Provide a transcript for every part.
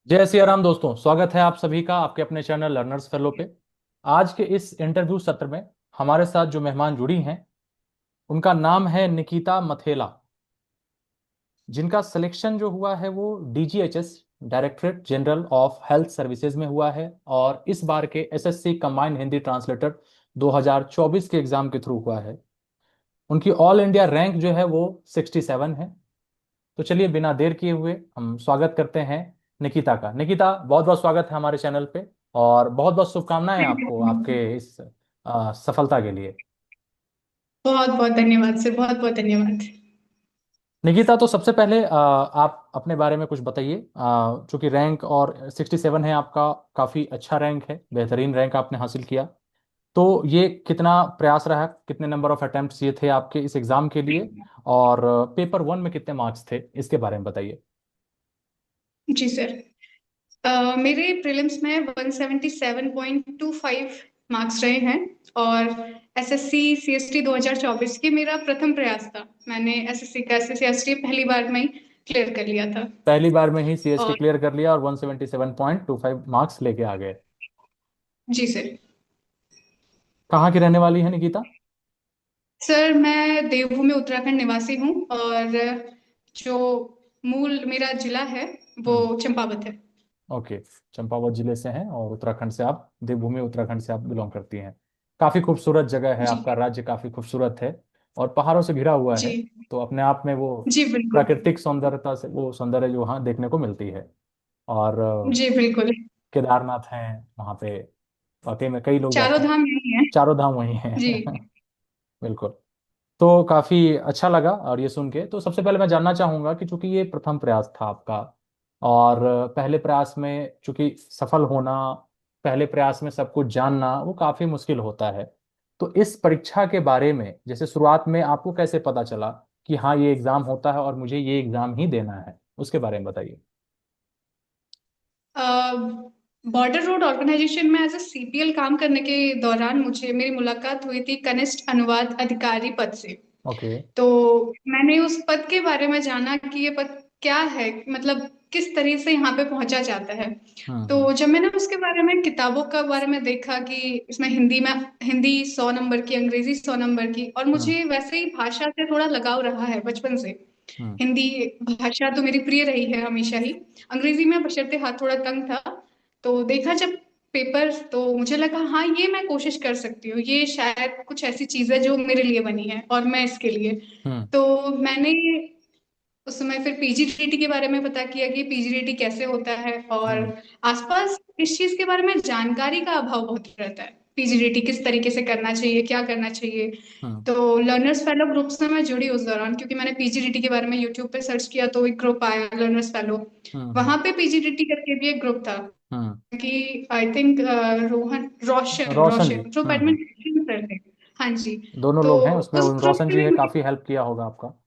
जय सिया राम दोस्तों, स्वागत है आप सभी का आपके अपने चैनल लर्नर्स फेलो पे। आज के इस इंटरव्यू सत्र में हमारे साथ जो मेहमान जुड़ी हैं उनका नाम है निकिता मथेला, जिनका सिलेक्शन जो हुआ है वो DGHS directorate general of health services में हुआ है और इस बार के एसएससी कंबाइंड हिंदी ट्रांसलेटर 2024 के एग्जाम के थ्रू हुआ है। उनकी ऑल इंडिया रैंक जो है वो 67 है। तो चलिए बिना देर किए हुए हम स्वागत करते हैं निकिता का। निकिता, बहुत बहुत स्वागत है हमारे चैनल पे और बहुत बहुत शुभकामनाएं आपको आपके इस सफलता के लिए। बहुत बहुत धन्यवाद सर, बहुत बहुत धन्यवाद। निकिता, तो सबसे पहले आप अपने बारे में कुछ बताइए। चूंकि रैंक और 67 है आपका, काफ़ी अच्छा रैंक है, बेहतरीन रैंक आपने हासिल किया। तो ये कितना प्रयास रहा, कितने नंबर ऑफ अटेम्प्ट्स ये थे आपके इस एग्ज़ाम के लिए, और पेपर वन में कितने मार्क्स थे, इसके बारे में बताइए। जी सर। मेरे प्रीलिम्स में 177.25 मार्क्स रहे हैं। और एसएससी सीएसटी 2024 की मेरा प्रथम प्रयास था। मैंने एसएससी का एसएससी पहली बार में ही क्लियर कर लिया था। पहली बार में ही सीएसटी और क्लियर कर लिया और 177.25 मार्क्स लेके आ गए। जी सर। कहाँ की रहने वाली है निकिता? सर मैं देवभूमि उत्तराखंड निवासी हूँ, और जो मूल मेरा जिला है वो हम्म। चंपावत है। ओके। चंपावत जिले से हैं और उत्तराखंड से आप, देवभूमि उत्तराखंड से आप बिलोंग करती हैं। काफ़ी खूबसूरत जगह है, जी आपका राज्य काफ़ी खूबसूरत है और पहाड़ों से घिरा हुआ है। जी तो अपने आप में वो जी बिल्कुल। प्राकृतिक सौंदर्यता से, वो सौंदर्य जो वहाँ देखने को मिलती है। और जी बिल्कुल। केदारनाथ हैं वहाँ पे, वाकई में कई लोग चारों जाते हैं। धाम यही है। चारों धाम वही जी। हैं। बिल्कुल। तो काफी अच्छा लगा और ये सुन के। तो सबसे पहले मैं जानना चाहूंगा कि चूंकि ये प्रथम प्रयास था आपका और पहले प्रयास में चूंकि सफल होना, पहले प्रयास में सब कुछ जानना वो काफी मुश्किल होता है। तो इस परीक्षा के बारे में जैसे शुरुआत में आपको कैसे पता चला कि हाँ ये एग्जाम होता है और मुझे ये एग्जाम ही देना है, उसके बारे में बताइए। बॉर्डर रोड ऑर्गेनाइजेशन में एज ए सीपीएल काम करने के दौरान मुझे मेरी मुलाकात हुई थी कनिष्ठ अनुवाद अधिकारी पद से। ओके। तो मैंने उस पद के बारे में जाना कि ये पद क्या है, मतलब किस तरह से यहाँ पे पहुंचा जाता है। तो हम्म। जब मैंने उसके बारे में किताबों के बारे में देखा कि इसमें हिंदी 100 नंबर की, अंग्रेजी 100 नंबर की, और हम्म। मुझे वैसे ही भाषा से थोड़ा लगाव रहा है बचपन से। हम्म। हिंदी भाषा तो मेरी प्रिय रही है हमेशा ही। अंग्रेजी में बशर्ते हाथ थोड़ा तंग था। तो देखा जब पेपर, तो मुझे लगा हाँ ये मैं कोशिश कर सकती हूँ, ये शायद कुछ ऐसी चीज है जो मेरे लिए बनी है और मैं इसके लिए। हम्म। तो मैंने उस समय फिर पीजीडीटी के बारे में पता किया कि पीजीडीटी कैसे होता है। और हम्म। आसपास इस चीज के बारे में जानकारी का अभाव बहुत रहता है। पीजीडीटी किस तरीके से करना चाहिए, क्या करना चाहिए। हम्म। तो लर्नर्स फेलो ग्रुप से मैं जुड़ी उस दौरान, क्योंकि मैंने पीजीडीटी के बारे में यूट्यूब पे सर्च किया तो एक ग्रुप आया लर्नर्स फेलो। हम्म। वहां पे पीजीडीटी करके भी एक ग्रुप था हम्म। कि आई थिंक रोहन रोशन रोशन जी। रोशन जो एडमिनिस्ट्रेशन सर थे। हाँ जी। दोनों तो लोग हैं उसमें, उस ग्रुप रोशन से जी भी है, मुझे, काफी हेल्प किया होगा आपका।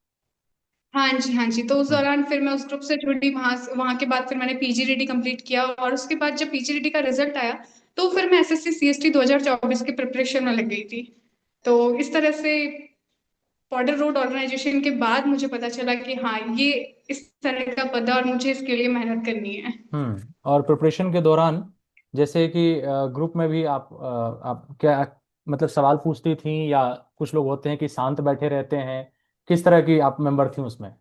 हाँ जी हाँ जी, तो उस हम्म। दौरान फिर मैं उस ग्रुप से जुड़ी। वहां के बाद फिर मैंने पीजीडीटी कंप्लीट किया, और उसके बाद जब पीजीडीटी का रिजल्ट आया तो फिर मैं एसएससी सीएसटी 2024 की प्रिपरेशन में लग गई थी। तो इस तरह से बॉर्डर रोड ऑर्गेनाइजेशन के बाद मुझे पता चला कि हाँ ये इस तरह का पद है और मुझे इसके लिए मेहनत करनी है। और प्रिपरेशन के दौरान जैसे कि ग्रुप में भी आप क्या मतलब सवाल पूछती थी, या कुछ लोग होते हैं कि शांत बैठे रहते हैं, किस तरह की आप मेंबर थी उसमें?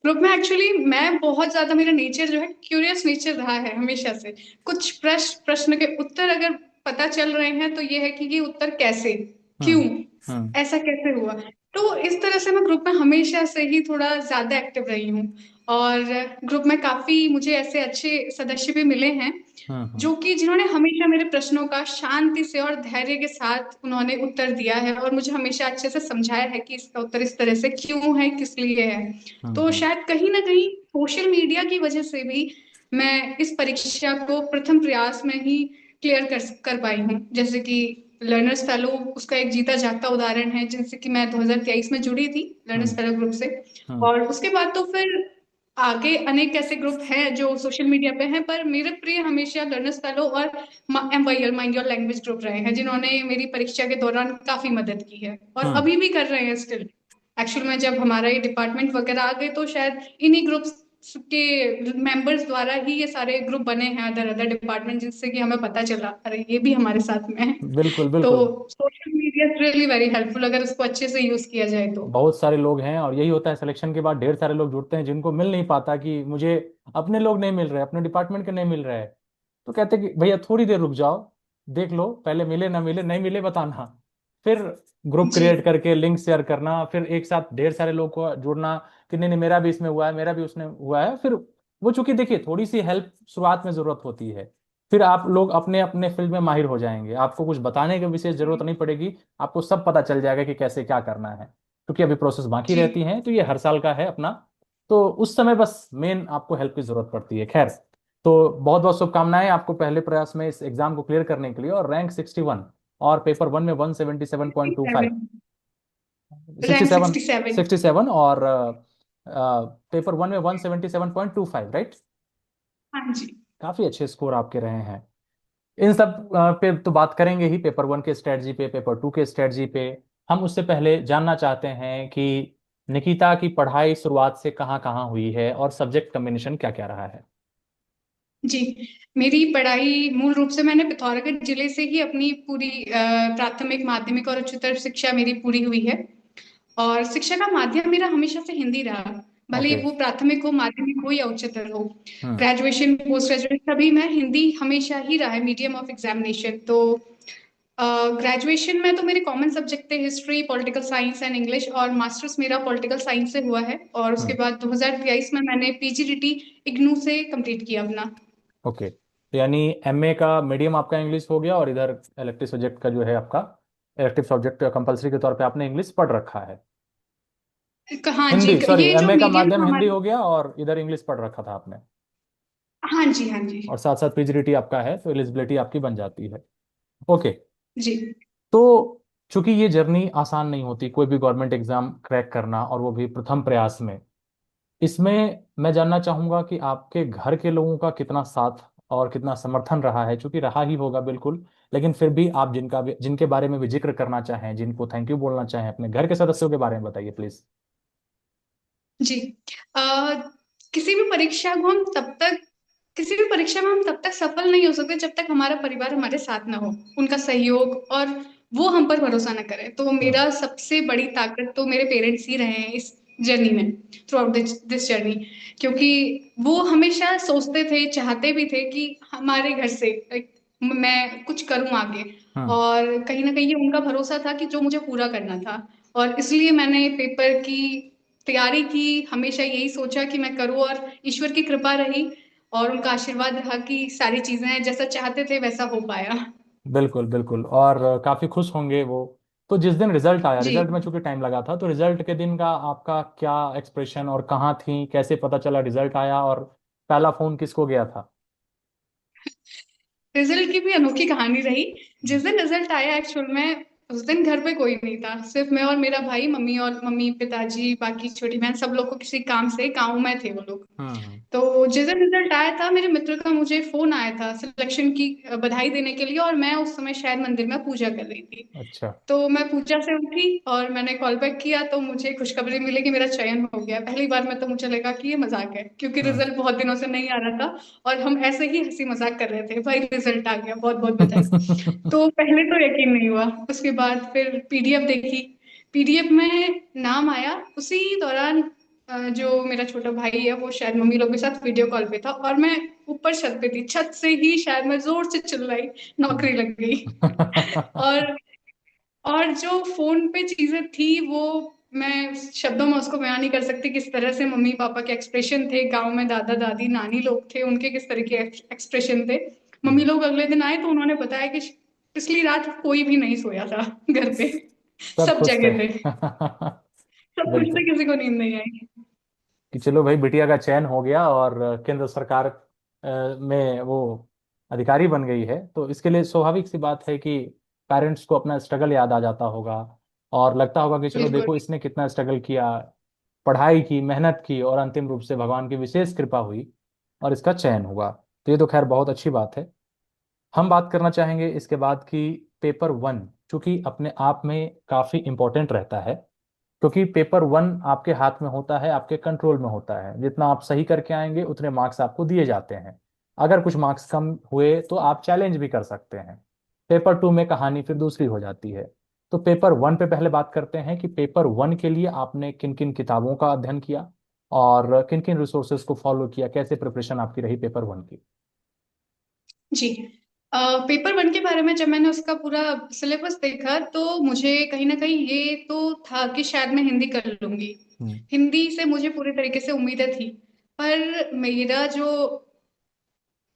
ग्रुप में एक्चुअली मैं बहुत ज्यादा, मेरा नेचर जो है क्यूरियस नेचर रहा है हमेशा से। कुछ प्रश्न के उत्तर अगर पता चल रहे हैं तो ये है कि ये उत्तर कैसे, क्यों, हम्म। हम्म। ऐसा कैसे हुआ। तो इस तरह से मैं ग्रुप में हमेशा से ही थोड़ा ज्यादा एक्टिव रही हूँ। और ग्रुप में काफी मुझे ऐसे अच्छे सदस्य भी मिले हैं हम्म। जो कि जिन्होंने हमेशा मेरे प्रश्नों का शांति से और धैर्य के साथ उन्होंने उत्तर दिया है, और मुझे हमेशा अच्छे से समझाया है कि इसका उत्तर इस तरह से क्यों है, किस लिए है। हम्म। तो शायद कहीं ना कहीं सोशल मीडिया की वजह से भी मैं इस परीक्षा को प्रथम प्रयास में ही क्लियर कर पाई हूँ। जैसे कि लर्नर्स फेलो उसका एक जीता जागता उदाहरण है, जिनसे कि मैं 2023 में जुड़ी थी लर्नर्स हम्म। फेलो ग्रुप से। हम्म। और उसके बाद तो फिर आगे अनेक ऐसे ग्रुप हैं जो सोशल मीडिया पे हैं, पर मेरे प्रिय हमेशा लर्नर्स फेलो और MYL mind your language group रहे हैं, जिन्होंने मेरी परीक्षा के दौरान काफी मदद की है और हम्म। अभी भी कर रहे हैं स्टिल। एक्चुअल में जब हमारा ये डिपार्टमेंट वगैरह आ गए तो शायद इन्हीं ग्रुप्स के मेंबर्स द्वारा ही ये सारे ग्रुप बने हैं, अदर अदर डिपार्टमेंट, जिससे कि हमें पता चला अरे ये भी हमारे साथ में है। बिल्कुल तो बिल्कुल। Social media is really very helpful अगर उसको अच्छे से यूज किया जाए तो। बहुत सारे लोग हैं और यही होता है, सिलेक्शन के बाद ढेर सारे लोग जुड़ते हैं जिनको मिल नहीं पाता कि मुझे अपने लोग नहीं मिल रहे, अपने डिपार्टमेंट के नहीं मिल रहे हैं। तो कहते हैं कि भैया थोड़ी देर रुक जाओ, देख लो पहले मिले ना मिले, नहीं मिले बताना। फिर ग्रुप जी क्रिएट करके लिंक शेयर करना, फिर एक साथ ढेर सारे लोग को जोड़ना कि नहीं नहीं मेरा भी इसमें हुआ है, मेरा भी उसने हुआ है। फिर वो चूंकि देखिए थोड़ी सी हेल्प शुरुआत में जरूरत होती है, फिर आप लोग अपने अपने फील्ड में माहिर हो जाएंगे, आपको कुछ बताने की विशेष जरूरत नहीं पड़ेगी, आपको सब पता चल जाएगा कि कैसे क्या करना है। क्योंकि अभी प्रोसेस बाकी जी रहती हैं, तो ये हर साल का है अपना। तो उस समय बस मेन आपको हेल्प की जरूरत पड़ती है। खैर, तो बहुत बहुत शुभकामनाएं आपको पहले प्रयास में इस एग्जाम को क्लियर करने के लिए। और रैंक 61 और पेपर वन में 177.25, 67, सिक्सटी रैंक सेवन 67। 67 और पेपर वन में 177.25, राइट। हाँ जी। काफी अच्छे स्कोर आपके रहे हैं। इन सब पे तो बात करेंगे ही, पेपर वन के स्ट्रेटजी पे, पेपर टू के स्ट्रेटजी पे। हम उससे पहले जानना चाहते हैं कि निकिता की पढ़ाई शुरुआत से कहाँ कहाँ हुई है और सब्जेक्ट कम्बिनेशन क्या क्या रहा है। जी, मेरी पढ़ाई मूल रूप से मैंने पिथौरागढ़ जिले से ही अपनी पूरी प्राथमिक, माध्यमिक और उच्चतर शिक्षा मेरी पूरी हुई है। और शिक्षा का माध्यम मेरा हमेशा से हिंदी रहा, भले ओके। वो प्राथमिक हो, माध्यमिक हो या उच्चतर हो। हम्म। ग्रेजुएशन, पोस्ट ग्रेजुएशन सभी में हिंदी हमेशा ही रहा है मीडियम ऑफ एग्जामिनेशन। तो ग्रेजुएशन में तो मेरे कॉमन सब्जेक्ट थे history, political science and English, और मास्टर्स मेरा पॉलिटिकल साइंस से हुआ है। और उसके हम्म। बाद 2023 में मैंने पीजीडीटी इग्नू से कंप्लीट किया अपना। ओके, तो यानी एमए का मीडियम आपका इंग्लिश हो गया, और इधर इलेक्टिव सब्जेक्ट का जो है आपका, इलेक्टिव सब्जेक्ट कंपलसरी के तौर पे आपने इंग्लिश पढ़ रखा है। हाँ जी, हिंदी, सॉरी, ये जो एमए का मीडियम माध्यम था हिंदी हमारे। हो गया और इधर इंग्लिश पढ़ रखा था आपने। हाँ जी, हाँ जी। और साथ साथ पीजीडीटी आपका है, तो एलिजिबिलिटी आपकी बन जाती है। ओके। जी तो चूंकि ये जर्नी आसान नहीं होती, कोई भी गवर्नमेंट एग्जाम क्रैक करना, और वो भी प्रथम प्रयास में, इसमें मैं जानना चाहूंगा कि आपके घर के लोगों का कितना साथ और कितना समर्थन रहा है। चूंकि रहा ही होगा बिल्कुल, लेकिन फिर भी आप जिनके बारे में भी जिक्र करना चाहें, जिनको थैंक यू बोलना चाहें, अपने घर के सदस्यों के बारे में बताइए प्लीज। जी। अ, किसी भी परीक्षा को हम तब तक किसी भी परीक्षा में हम तब तक सफल नहीं हो सकते जब तक हमारा परिवार हमारे साथ ना हो, उनका सहयोग, और वो हम पर भरोसा ना करे। तो हम्म। मेरा सबसे बड़ी ताकत तो मेरे पेरेंट्स ही रहे हैं इस जर्नी में, थ्रू आउट दिस जर्नी। क्योंकि वो हमेशा सोचते थे, चाहते भी थे कि हमारे घर से मैं कुछ करूं आगे। हम्म। और कहीं ना कहीं ये उनका भरोसा था कि जो मुझे पूरा करना था। और इसलिए मैंने पेपर की तैयारी की, हमेशा यही सोचा कि मैं करूँ, और ईश्वर की कृपा रही और उनका आशीर्वाद रहा कि सारी चीजें जैसा चाहते थे वैसा हो पाया। बिल्कुल बिल्कुल, और काफी खुश होंगे वो। तो जिस दिन रिजल्ट आया, जी। रिजल्ट में चूंकि टाइम लगा था, तो रिजल्ट के दिन का आपका क्या एक्सप्रेशन, और कहाँ थी, कैसे पता चला रिजल्ट आया, और पहला फोन किसको गया था। रिजल्ट की भी अनोखी कहानी रही। जिस दिन रिजल्ट आया एक्चुअल में उस दिन घर पे कोई नहीं था, सिर्फ मैं और मेरा भाई, मम्मी पिताजी, बाकी छोटी बहन, सब लोग को किसी काम से गाँव में थे वो लोग। हम्म। तो जिस दिन रिजल्ट आया था, मेरे मित्र का मुझे फोन आया था सिलेक्शन की बधाई देने के लिए, और मैं उस समय शायद मंदिर में पूजा कर रही थी। अच्छा। तो मैं पूजा से उठी और मैंने कॉल बैक किया, तो मुझे खुशखबरी मिली कि मेरा चयन हो गया। पहली बार में तो मुझे लगा कि ये मजाक है, क्योंकि हम्म। रिजल्ट बहुत दिनों से नहीं आ रहा था। और हम ऐसे ही हंसी मजाक कर रहे थे, भाई रिजल्ट आ गया, बहुत बहुत बधाई। तो पहले तो यकीन नहीं हुआ, उसके बाद फिर पीडीएफ देखी। पीडीएफ में नाम आया उसी दौरान। जो मेरा छोटा भाई है वो शायद मम्मी लोग के साथ वीडियो कॉल पे था, और मैं ऊपर छत पे थी, छत से ही शायद मैं जोर से चिल्लाई, नौकरी लग गई। और जो फोन पे चीजें थी वो मैं शब्दों में उसको बयान नहीं कर सकती, किस तरह से मम्मी पापा के एक्सप्रेशन थे, गांव में दादा दादी नानी लोग थे उनके किस तरह के एक्सप्रेशन थे। मम्मी लोग अगले दिन आए तो उन्होंने बताया कि पिछली रात कोई भी नहीं सोया था घर पे, सब सब खुश थे। जगह थे, सब कुछ से बिल्कुल, किसी को नींद नहीं आई। कि चलो भाई बिटिया का चयन हो गया और केंद्र सरकार में वो अधिकारी बन गई है, तो इसके लिए स्वाभाविक सी बात है कि पेरेंट्स को अपना स्ट्रगल याद आ जाता होगा। और लगता होगा कि चलो बिल्कुल। देखो इसने कितना स्ट्रगल किया, पढ़ाई की, मेहनत की, और अंतिम रूप से भगवान की विशेष कृपा हुई और इसका चयन हुआ। तो ये तो खैर बहुत अच्छी बात है। हम बात करना चाहेंगे इसके बाद की पेपर वन, चूंकि अपने आप में काफी इंपॉर्टेंट रहता है। क्योंकि पेपर वन आपके हाथ में होता है, आपके कंट्रोल में होता है, जितना आप सही करके आएंगे उतने मार्क्स आपको दिए जाते हैं। अगर कुछ मार्क्स कम हुए तो आप चैलेंज भी कर सकते हैं। पेपर टू में कहानी फिर दूसरी हो जाती है। तो पेपर वन पे पहले बात करते हैं कि पेपर वन के लिए आपने किन किन किताबों का अध्ययन किया और किन किन रिसोर्सेज को फॉलो किया, कैसे प्रिपरेशन आपकी रही पेपर वन की। जी। पेपर वन के बारे में जब मैंने उसका पूरा सिलेबस देखा तो मुझे कहीं ना कहीं ये तो था कि शायद मैं हिंदी कर लूंगी। हम्म। हिंदी से मुझे पूरी तरीके से उम्मीदें थी। पर मेरा जो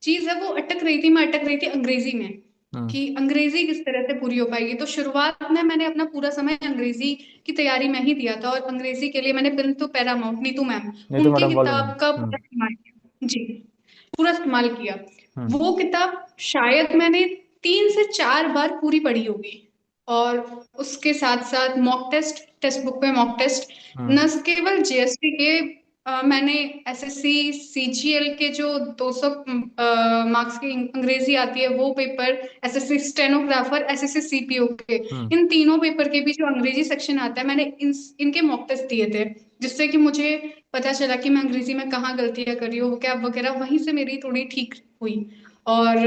चीज है वो अटक रही थी, मैं अटक रही थी अंग्रेजी में, हम्म। कि अंग्रेजी किस तरह से पूरी हो पाएगी। तो शुरुआत में मैंने अपना पूरा समय अंग्रेजी की तैयारी में ही दिया था, और अंग्रेजी के लिए मैंने पिंटू पैरामाउंट, नीतू मैम, नहीं तो उनकी मैडम वाले नहीं। किताब का पूरा हम्म। इस्तेमाल किया। जी, पूरा इस्तेमाल किया। हम्म। वो किताब शायद मैंने 3 से 4 बार पूरी पढ़ी होगी। और उसके साथ साथ मॉक टेस्ट, टेक्स्ट बुक पे मॉक टेस्ट, हम्म। न केवल जीएसटी के, मैंने एसएससी सीजीएल के जो 200 मार्क्स की अंग्रेजी आती है वो paper, SSC stenographer, SSC CPO के, हम्म। इन तीनों पेपर के भी जो अंग्रेजी सेक्शन आता है, मैंने इनके मॉक टेस्ट दिए थे। जिससे कि मुझे पता चला कि मैं अंग्रेजी में कहाँ गलतियां कर रही हूँ, क्या वगैरह, वहीं से मेरी थोड़ी ठीक हुई। और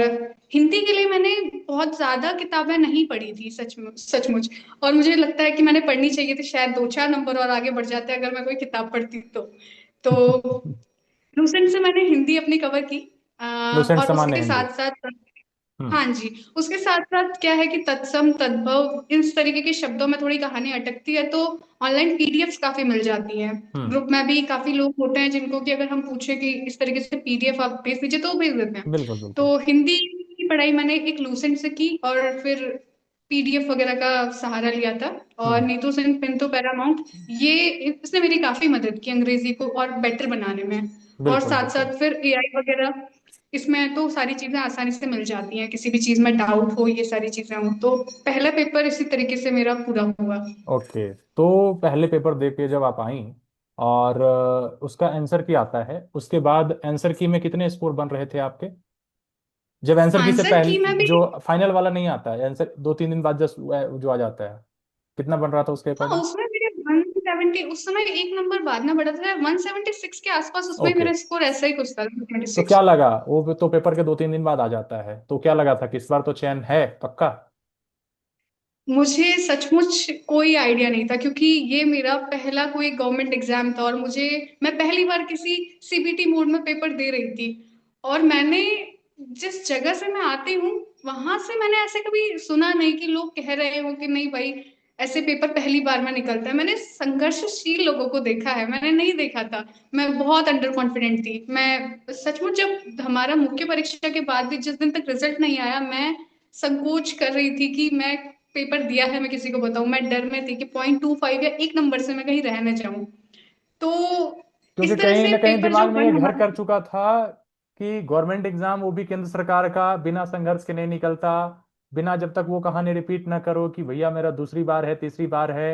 हिंदी के लिए मैंने बहुत ज्यादा किताबें नहीं पढ़ी थी, सचमुच। और मुझे लगता है कि मैंने पढ़नी चाहिए थी, शायद 2-4 नंबर और आगे बढ़ जाते अगर मैं कोई किताब पढ़ती तो लूसेंट से मैंने हिंदी अपनी कवर की। लुसेंट और सामान्य उसके हिंदी। साथ साथ, हम्म। हाँ जी, उसके साथ साथ क्या है कि तत्सम, तद्भव, इस तरीके के शब्दों में थोड़ी कहानी अटकती है तो ऑनलाइन पीडीएफ्स काफी मिल जाती हैं। हम्म। ग्रुप में भी काफी लोग होते हैं जिनको कि अगर हम पूछे कि इस तरीके से पीडीएफ आप भेज दीजिए तो वो भेज देते हैं। बिल्कुल बिल्कुल। तो हिंदी की पढ़ाई मैंने एक लूसेंट से की, और फिर पीडीएफ वगैरह का सहारा लिया था। और हम्म। नीतू सिंह पिंटू पैरामाउंट, ये इसने मेरी काफी मदद की अंग्रेजी को और बेटर बनाने में। और बिल्कुल साथ बिल्कुल। साथ फिर एआई वगैरह, इसमें तो सारी चीजें आसानी से मिल जाती हैं, किसी भी चीज में डाउट हो, ये सारी चीजें हो। तो पहला पेपर इसी तरीके से मेरा पूरा हुआ। ओके, तो पहले पेपर दे के जब आप आई और उसका आंसर की आता है, उसके बाद आंसर की में कितने स्कोर बन रहे थे आपके? जब आंसर की से आंसर की पहले में भी, जो फाइनल वाला नहीं आता है, आंसर 2-3 दिन बाद जस्ट जो आ जाता है, कितना बन रहा था उसके हाँ, अकॉर्डिंग? उसमें मेरे 170, उस समय एक नंबर बाद में बढ़ा था, 176 के आसपास, उसमें ओके। मेरा स्कोर ऐसा ही कुछ था, तो 176। क्या लगा, वो तो पेपर के 2-3 दिन बाद आ जाता है, तो क्या लगा था कि इस बार तो चयन है पक्का? मुझे सचमुच कोई आइडिया नहीं था, क्योंकि ये मेरा पहला कोई गवर्नमेंट एग्जाम था, और मैं पहली बार किसी सीबीटी मोड में पेपर दे रही थी। और मैंने, जिस जगह से मैं आती हूँ, वहां से मैंने ऐसे कभी सुना नहीं कि लोग कह रहे हो कि नहीं भाई, ऐसे पेपर पहली बार में निकलता है। मैंने संघर्षशील लोगों को देखा है, मैंने नहीं देखा था। मैं बहुत अंडर कॉन्फिडेंट थी, मैं सचमुच, जब हमारा मुख्य परीक्षा के बाद भी जिस दिन तक रिजल्ट नहीं आया, मैं संकोच कर रही थी कि मैं पेपर दिया है, मैं किसी को बताऊं। मैं डर में थी कि 0.25 या 1 नंबर से मैं कहीं रह न जाऊं। तो क्योंकि इस तरह कहीं से ना कहीं पेपर जो दिमाग में ये वन घर हमारा, कर चुका था कि गवर्नमेंट एग्जाम, वो भी केंद्र सरकार का, बिना संघर्ष के नहीं निकलता। बिना, जब तक वो कहानी रिपीट ना करो कि भैया मेरा दूसरी बार है, तीसरी बार है,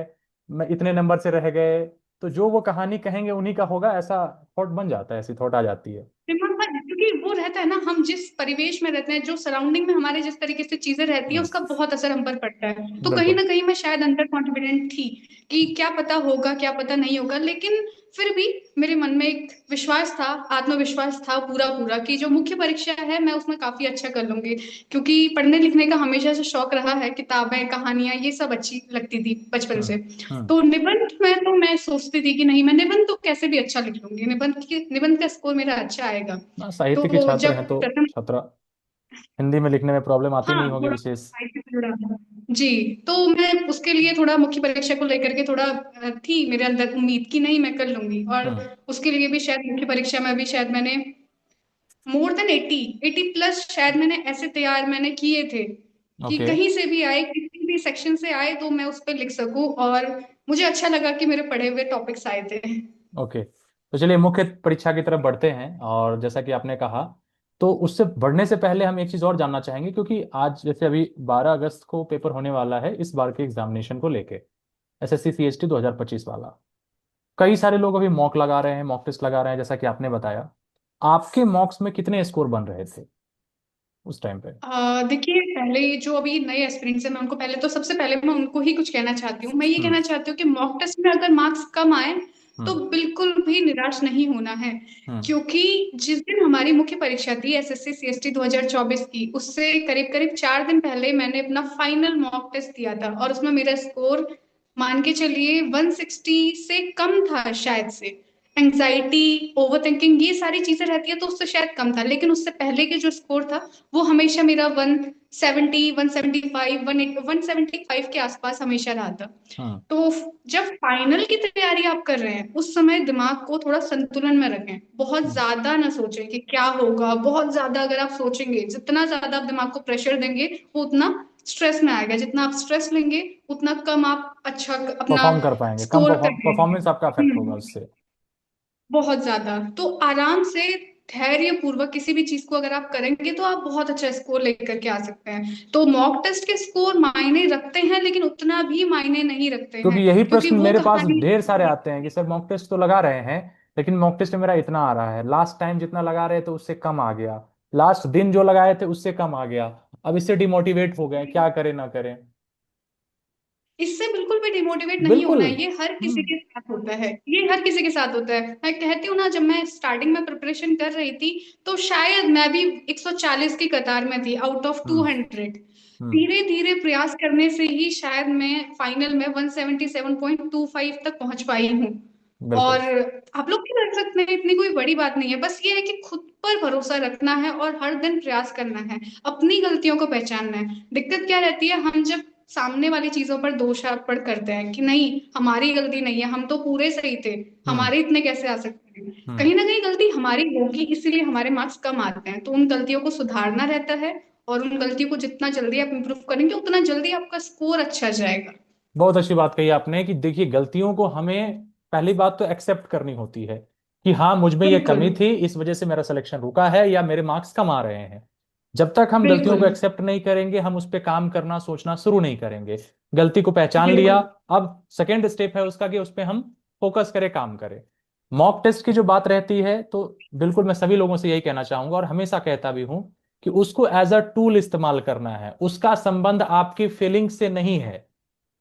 मैं इतने नंबर से रह गए, तो जो वो कहानी कहेंगे उन्हीं का होगा, ऐसा थॉट बन जाता है, ऐसी थॉट आ जाती है। दिमाग में, क्योंकि वो रहता है ना, हम जिस परिवेश में रहते हैं, जो सराउंडिंग में हमारे जिस तरीके से चीजें रहती है, हम्म। उसका बहुत असर हम पर पड़ता है। तो कहीं बिल्कुल। ना कहीं मैं शायद अंडर कॉन्फिडेंट थी कि क्या पता होगा, क्या पता नहीं होगा। लेकिन फिर भी मेरे मन में एक विश्वास था, आत्मविश्वास था पूरा पूरा, कि जो मुख्य परीक्षा है मैं उसमें काफी अच्छा कर लूंगी। क्योंकि पढ़ने लिखने का हमेशा से शौक रहा है, किताबें, कहानियां, ये सब अच्छी लगती थी बचपन हम्म। से। हम्म। तो निबंध में तो मैं सोचती थी कि नहीं, मैं निबंध तो कैसे भी अच्छा लिख लूंगी, निबंध का स्कोर मेरा अच्छा आएगा। ना, साहित्य के तो छात्र जब हैं तो प्रथम, छात्रा हिंदी में लिखने में प्रॉब्लम आती हाँ नहीं होगी थोड़ा विशेष। साहित्य से जुड़ा था। जी। तो मैं उसके लिए थोड़ा मुख्य परीक्षा को लेकर के थोड़ा थी मेरे अंदर उम्मीद कि नहीं, मैं कर लूंगी। और हम्म। उसके लिए भी शायद मुख्य परीक्षा में भी शायद मैंने मोर देन 80 प्लस शायद मैंने ऐसे तैयार मैंने किए थे कि ओके। कहीं से भी आए, किसी भी सेक्शन से आए, तो मैं उस पर लिख सकूं। और मुझे अच्छा लगा कि मेरे पढ़े हुए टॉपिक्स आए थे। ओके, तो चलिए मुख्य परीक्षा की तरफ बढ़ते हैं। और जैसा कि आपने कहा, तो उससे बढ़ने से पहले हम एक चीज़ और जानना चाहेंगे, क्योंकि आज जैसे अभी 12 अगस्त को पेपर होने वाला है इस बार के एग्जामिनेशन को लेके, एसएससी सीएसटी 2025 वाला। कई सारे लोग अभी मॉक लगा रहे हैं, मॉक टेस्ट लगा रहे हैं, जैसा कि आपने बताया। आपके मॉक्स में कितने स्कोर बन रहे थे? उस टाइम पे? देखिए, पहले जो अभी नए एस्पिरेंट्स हैं, मैं उनको पहले तो सबसे पहले मैं उनको ही कुछ कहना चाहती हूँ। मैं ये हम्म। कहना चाहती हूँ कि मॉक टेस्ट में अगर मार्क्स कम आए तो हम्म। बिल्कुल भी निराश नहीं होना है। हम्म। क्योंकि जिस दिन हमारी मुख्य परीक्षा थी एसएससी सीएसटी 2024 की, उससे करीब करीब 4 दिन पहले मैंने अपना फाइनल मॉक टेस्ट दिया था, और उसमें मेरा स्कोर मान के चलिए 160 से कम था शायद से। एंजाइटी, ओवर थिंकिंग, ये सारी चीजें रहती है तो उससे शायद कम था, लेकिन उससे पहले के जो स्कोर था वो हमेशा मेरा 170, 175, 175 के आसपास हमेशा रहा था। हम्म। तो जब फाइनल की तैयारी आप कर रहे हैं, उस समय दिमाग को थोड़ा संतुलन में रखें। बहुत हम्म। ज्यादा ना सोचें कि क्या होगा। बहुत ज्यादा अगर आप सोचेंगे, जितना ज्यादा आप दिमाग को प्रेशर देंगे, वो उतना स्ट्रेस में आएगा। जितना आप स्ट्रेस लेंगे, उतना कम आप अच्छा अपना परफॉर्म कर पाएंगे, कम स्कोर करेंगे। परफॉर्मेंस आपका अफेक्ट होगा उससे। बहुत ज्यादा। तो आराम से, धैर्य पूर्वक किसी भी चीज को अगर आप करेंगे तो आप बहुत अच्छा स्कोर लेकर के आ सकते हैं। तो मॉक टेस्ट के स्कोर मायने रखते हैं, लेकिन उतना भी मायने नहीं रखते क्योंकि हैं, यही क्योंकि प्रश्न वो मेरे पास कहानी। ढेर सारे आते हैं कि सर मॉक टेस्ट तो लगा रहे हैं, लेकिन मॉक टेस्ट में मेरा इतना आ रहा है, लास्ट टाइम जितना लगा रहे थे उससे कम आ गया, लास्ट दिन जो लगाए थे उससे कम आ गया, अब इससे डिमोटिवेट हो गए, क्या करें ना करें। इससे बिल्कुल भी डिमोटिवेट नहीं बिल्कुल। होना है। ये हर किसी के साथ होता है, ये हर किसी के साथ होता है। मैं कहती हूँ ना, जब मैं स्टार्टिंग में प्रिपरेशन कर रही थी तो शायद मैं भी 140 की कतार में थी आउट ऑफ हम्म। 200। हम्म। धीरे धीरे प्रयास करने से ही शायद मैं फाइनल में 177.25 तक पहुंच पाई हूँ। और बिल्कुल। आप लोग भी कर सकते हैं, इतनी कोई बड़ी बात नहीं है। बस ये है कि खुद पर भरोसा रखना है और हर दिन प्रयास करना है, अपनी गलतियों को पहचानना है। दिक्कत क्या रहती है, हम जब सामने वाली चीजों पर दोषारोपण करते हैं कि नहीं, हमारी गलती नहीं है, हम तो पूरे सही थे, हम्म। हमारे इतने कैसे आ सकते हैं, हम्म। कहीं ना कहीं गलती हमारी होगी, इसीलिए हमारे मार्क्स कम आते हैं। तो उन गलतियों को सुधारना रहता है, और उन गलतियों को जितना जल्दी आप इम्प्रूव करेंगे, उतना जल्दी आपका स्कोर अच्छा जाएगा। बहुत अच्छी बात कही आपने कि देखिए गलतियों को हमें पहली बात तो एक्सेप्ट करनी होती है कि हाँ मुझ में ये बिल्कुल। कमी थी, इस वजह से मेरा सिलेक्शन रुका है या मेरे मार्क्स कम आ रहे हैं। जब तक हम गलतियों बिल्कुल। को एक्सेप्ट नहीं करेंगे, हम उस पर काम करना सोचना शुरू नहीं करेंगे। गलती को पहचान लिया, बिल्कुल। अब सेकेंड स्टेप है उसका कि उस पर हम फोकस करें, काम करें। मॉक टेस्ट की जो बात रहती है, तो बिल्कुल मैं सभी लोगों से यही कहना चाहूंगा और हमेशा कहता भी हूं कि उसको एज अ टूल इस्तेमाल करना है। उसका संबंध आपकी फीलिंग से नहीं है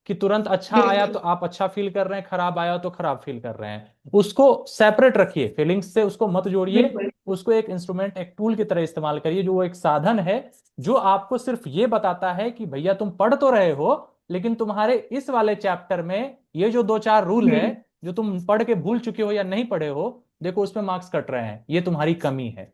कि तुरंत अच्छा आया बिल्कुल। तो आप अच्छा फील कर रहे हैं, खराब आया तो खराब फील कर रहे हैं। उसको सेपरेट रखिए, फीलिंग्स से उसको मत जोड़िए। बिल्कुल। उसको एक इंस्ट्रूमेंट, एक टूल की तरह इस्तेमाल करिए, जो वो एक साधन है जो आपको सिर्फ ये बताता है कि भैया तुम पढ़ तो रहे हो, लेकिन तुम्हारे इस वाले चैप्टर में ये जो दो चार रूल है हम्म। जो तुम पढ़ के भूल चुके हो या नहीं पढ़े हो, देखो उसमें मार्क्स कट रहे हैं, ये तुम्हारी कमी है।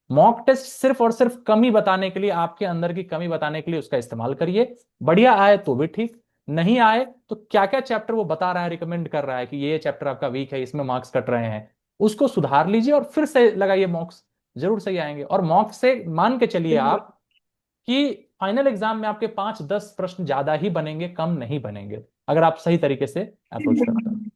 मॉक टेस्ट सिर्फ और सिर्फ कमी बताने के लिए, आपके अंदर की कमी बताने के लिए उसका इस्तेमाल करिए। बढ़िया आए तो भी ठीक, नहीं आए तो क्या क्या चैप्टर वो बता रहा है, रिकमेंड कर रहा है कि ये चैप्टर आपका वीक है, इसमें मार्क्स कट रहे हैं, उसको सुधार लीजिए और फिर से लगाइए मॉक्स, जरूर सही आएंगे। और मॉक से मान के चलिए बिल्कुल। आप कि फाइनल एग्जाम में आपके 5-10 प्रश्न ज्यादा ही बनेंगे, कम नहीं बनेंगे, अगर आप सही तरीके से अप्रोच करते हैं।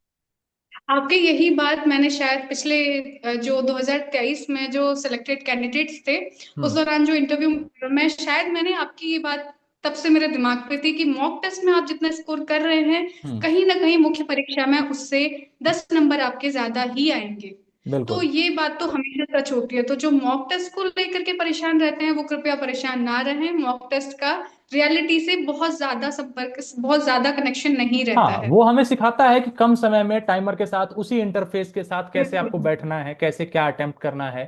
आपके यही बात मैंने शायद पिछले जो 2023 में जो सिलेक्टेड कैंडिडेट्स थे, उस हम्म। दौरान जो इंटरव्यू में शायद मैंने आपकी ये बात तब से मेरे दिमाग पे थी कि मॉक टेस्ट में आप जितना स्कोर कर रहे हैं, हम्म। कहीं ना कहीं मुख्य परीक्षा में उससे 10 नंबर आपके ज्यादा ही आएंगे। तो बिल्कुल। ये बात तो हमेशा सच होती है। तो जो मॉक टेस्ट को लेकर के परेशान रहते हैं, वो कृपया परेशान ना रहें। मॉक टेस्ट का रियलिटी से बहुत ज्यादा संपर्क, बहुत ज्यादा कनेक्शन नहीं रहता हाँ, है। वो हमें सिखाता है कि कम समय में टाइमर के साथ, उसी इंटरफेस के साथ कैसे आपको बिल्कुल। बैठना है, कैसे क्या अटेम्प्ट करना है।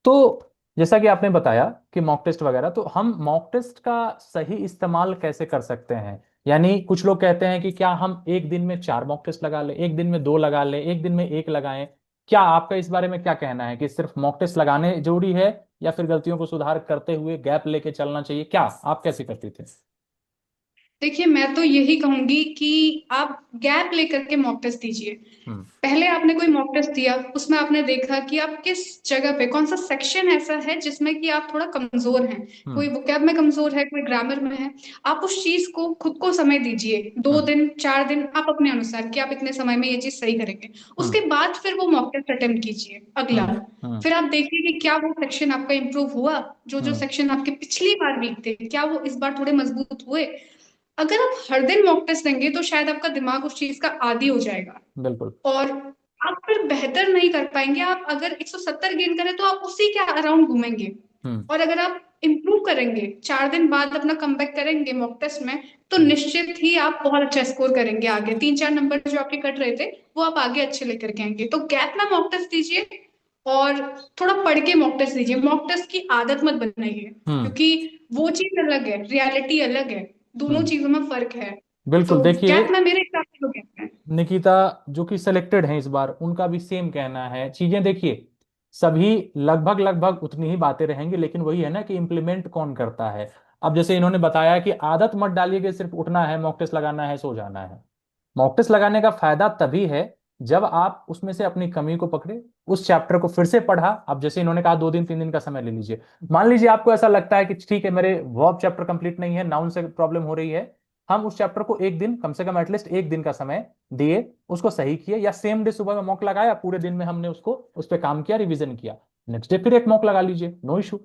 तो जैसा कि आपने बताया कि मॉक टेस्ट वगैरह, तो हम मॉक टेस्ट का सही इस्तेमाल कैसे कर सकते हैं? यानी कुछ लोग कहते हैं कि क्या हम एक दिन में 4 मॉक टेस्ट लगा लें, एक दिन में 2 लगा लें, एक दिन में एक लगाएं। क्या आपका इस बारे में क्या कहना है कि सिर्फ मॉक टेस्ट लगाने जरूरी है, या फिर गलतियों को सुधार करते हुए गैप लेके चलना चाहिए? क्या आप कैसे करती थे? देखिए, मैं तो यही कहूंगी कि आप गैप लेकर के मॉक टेस्ट दीजिए। हम्म। पहले आपने कोई मॉक टेस्ट दिया, उसमें आपने देखा कि आप किस जगह पे, कौन सा सेक्शन ऐसा है जिसमें कि आप थोड़ा कमजोर हैं। कोई हम्म। वोकैब में कमजोर है, कोई ग्रामर में है। आप उस चीज को, खुद को समय दीजिए, दो हम्म। दिन 4 दिन, आप अपने अनुसार कि आप इतने समय में ये चीज सही करेंगे। हम्म। उसके बाद फिर वो मॉक टेस्ट अटेम्प्ट कीजिए अगला। हम्म। हम्म। फिर आप देखिए कि क्या वो सेक्शन आपका इंप्रूव हुआ। जो जो हम्म। सेक्शन आपके पिछली बार वीक थे, क्या वो इस बार थोड़े मजबूत हुए। अगर आप हर दिन मॉक टेस्ट देंगे तो शायद आपका दिमाग उस चीज का आदी हो जाएगा, बिल्कुल। और आप फिर बेहतर नहीं कर पाएंगे। आप अगर 170 गेन करें तो आप उसी के अराउंड घूमेंगे। हम्म। और अगर आप इम्प्रूव करेंगे, 4 दिन बाद अपना कमबैक करेंगे मॉक टेस्ट में, तो हम्म। निश्चित ही आप बहुत अच्छा स्कोर करेंगे। आगे 3-4 नंबर जो आपके कट रहे थे वो आप आगे अच्छे लेकर के आएंगे। तो गैप में मॉक टेस्ट दीजिए और थोड़ा पढ़ के मॉक टेस्ट दीजिए। मॉक टेस्ट की आदत मत बनाइए, हम्म। क्योंकि वो चीज अलग है, रियलिटी अलग है, दोनों हम्म। चीजों में फर्क है। बिल्कुल। तो देखिए, गैप में मेरे हिसाब से तो गैप है। निकिता जो कि सेलेक्टेड हैं इस बार, उनका भी सेम कहना है। चीजें देखिए, सभी लगभग लगभग उतनी ही बातें रहेंगी, लेकिन वही है ना कि इम्प्लीमेंट कौन करता है। अब जैसे इन्होंने बताया कि आदत मत डालिए कि सिर्फ उठना है, मॉक टेस्ट लगाना है, सो जाना है। मॉक टेस्ट लगाने का फायदा तभी है जब आप उसमें से अपनी कमी को पकड़े, उस चैप्टर को फिर से पढ़ा। अब जैसे इन्होंने कहा 2 दिन 3 दिन का समय ले लीजिए। मान लीजिए आपको ऐसा लगता है कि ठीक है, मेरे वर्ब चैप्टर कंप्लीट नहीं है, नाउन से प्रॉब्लम हो रही है। हम उस चैप्टर को एक दिन, कम से कम एटलीस्ट एक दिन का समय दिए, उसको सही किए, या सेम डे सुबह में मॉक लगाया, पूरे दिन में हमने उसको उस पर काम किया, रिवीजन किया, नेक्स्ट डे फिर एक मॉक लगा लीजिए, नो इशू।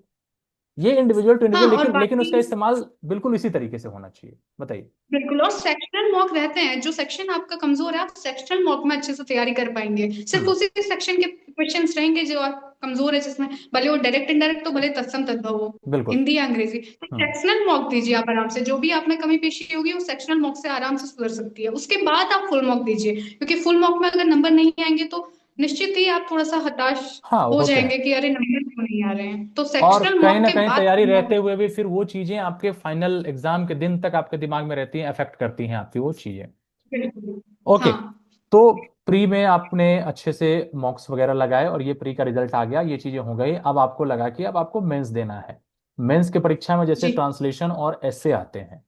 ये इंडिविजुअल टू हाँ, इंडिविजुअल, और लेकिन बाकी उसका इस्तेमाल बिल्कुल इसी तरीके से होना चाहिए। बताइए। बिल्कुल। और सेक्शनल मॉक रहते हैं, जो सेक्शन आपका कमजोर है आप सेक्शनल मॉक में अच्छे से तैयारी कर पाएंगे। सिर्फ हम्म। उसी सेक्शन के क्वेश्चंस रहेंगे जो आप कमजोर है, जिसमें भले वो डायरेक्ट इनडायरेक्ट तो भले तत्सम तद्भव हो, बिल्कुल। हिंदी या अंग्रेजी, तो हम्म। सेक्शनल मॉक दीजिए आप आराम से। जो भी आप में कमी पेशी होगी वो सेक्शनल मॉक से आराम से सुधर सकती है। उसके बाद आप फुल मॉक दीजिए, क्योंकि फुल मॉक में अगर नंबर नहीं आएंगे तो निश्चित ही आप थोड़ा सा हताश हाँ, वो हो होते हैं। जाएंगे कि अरे नंबर क्यों नहीं आ रहे हैं। तो और सेक्शनल कहीं मॉक ना के कहीं बाद तैयारी full रहते mock। हुए भी फिर वो चीजें आपके फाइनल एग्जाम के दिन तक आपके दिमाग में रहती हैं, अफेक्ट करती हैं आपकी वो चीजें। बिल्कुल। ओके। हाँ तो प्री में आपने अच्छे से मॉक्स वगैरह लगाए और ये प्री का रिजल्ट आ गया, ये चीजें हो गई। अब आपको लगा कि अब आपको मेंस देना है। मेंस की परीक्षा में जैसे जी। ट्रांसलेशन और एस्से आते हैं,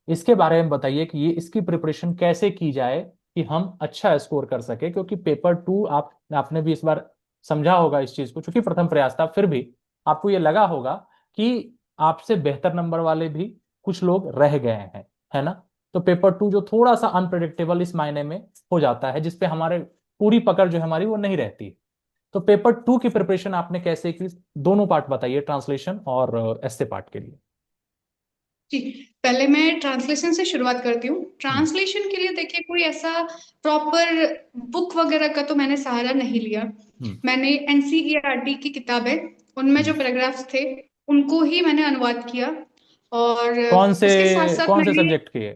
इसके बारे में बताइए कि ये इसकी प्रिपरेशन कैसे की जाए कि हम अच्छा स्कोर कर सके। क्योंकि पेपर 2 आपने भी इस बार समझा होगा इस चीज को, क्योंकि प्रथम प्रयास था, फिर भी आपको ये लगा होगा कि आपसे बेहतर नंबर वाले भी कुछ लोग रह गए हैं, है ना। तो पेपर 2 जो थोड़ा सा अनप्रिडिक्टेबल इस मायने में हो जाता है, जिसपे हमारे पूरी पकड़ जो है हमारी वो नहीं रहती। तो पेपर 2 की प्रिपरेशन आपने कैसे की, दोनों पार्ट बताइए, ट्रांसलेशन और एस्से पार्ट के लिए। जी, पहले मैं ट्रांसलेशन से शुरुआत करती हूँ। हम्म। ट्रांसलेशन के लिए देखिए, कोई ऐसा प्रॉपर बुक वगैरह का तो मैंने सहारा नहीं लिया। हम्म। मैंने एनसीईआरटी की किताब है, उनमें जो हम्म। पैराग्राफ्स थे उनको ही मैंने अनुवाद किया। और कौन से उसके साथ साथ कौन से मैंने सब्जेक्ट के?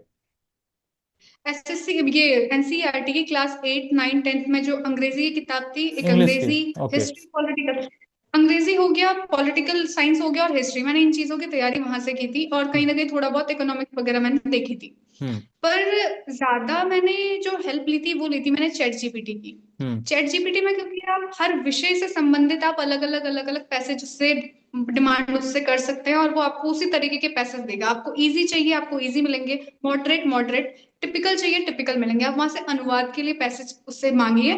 एसएससी, ये एनसीईआरटी की क्लास 8 9 10 में जो अंग्रेजी की किताब थी, एक इंग्लिश की। अंग्रेजी, ओके। हिस्ट्री, पॉलिटिकल, अंग्रेजी हो गया, पॉलिटिकल साइंस हो गया और हिस्ट्री, मैंने इन चीजों की तैयारी वहां से की थी। और कहीं हम्म। ना कहीं थोड़ा बहुत इकोनॉमिक्स वगैरह मैंने देखी थी। हम्म। पर ज्यादा मैंने जो हेल्प ली थी वो ली थी मैंने चैट जीपीटी की। हम्म। चैट जीपीटी में, क्योंकि आप हर विषय से संबंधित आप अलग अलग पैसेज उससे डिमांड उससे कर सकते हैं, और वो आपको उसी तरीके के पैसेज देगा। आपको इजी चाहिए आपको इजी मिलेंगे, मॉडरेट मॉडरेट, टिपिकल चाहिए टिपिकल मिलेंगे। आप वहां से अनुवाद के लिए पैसेज उससे मांगिए,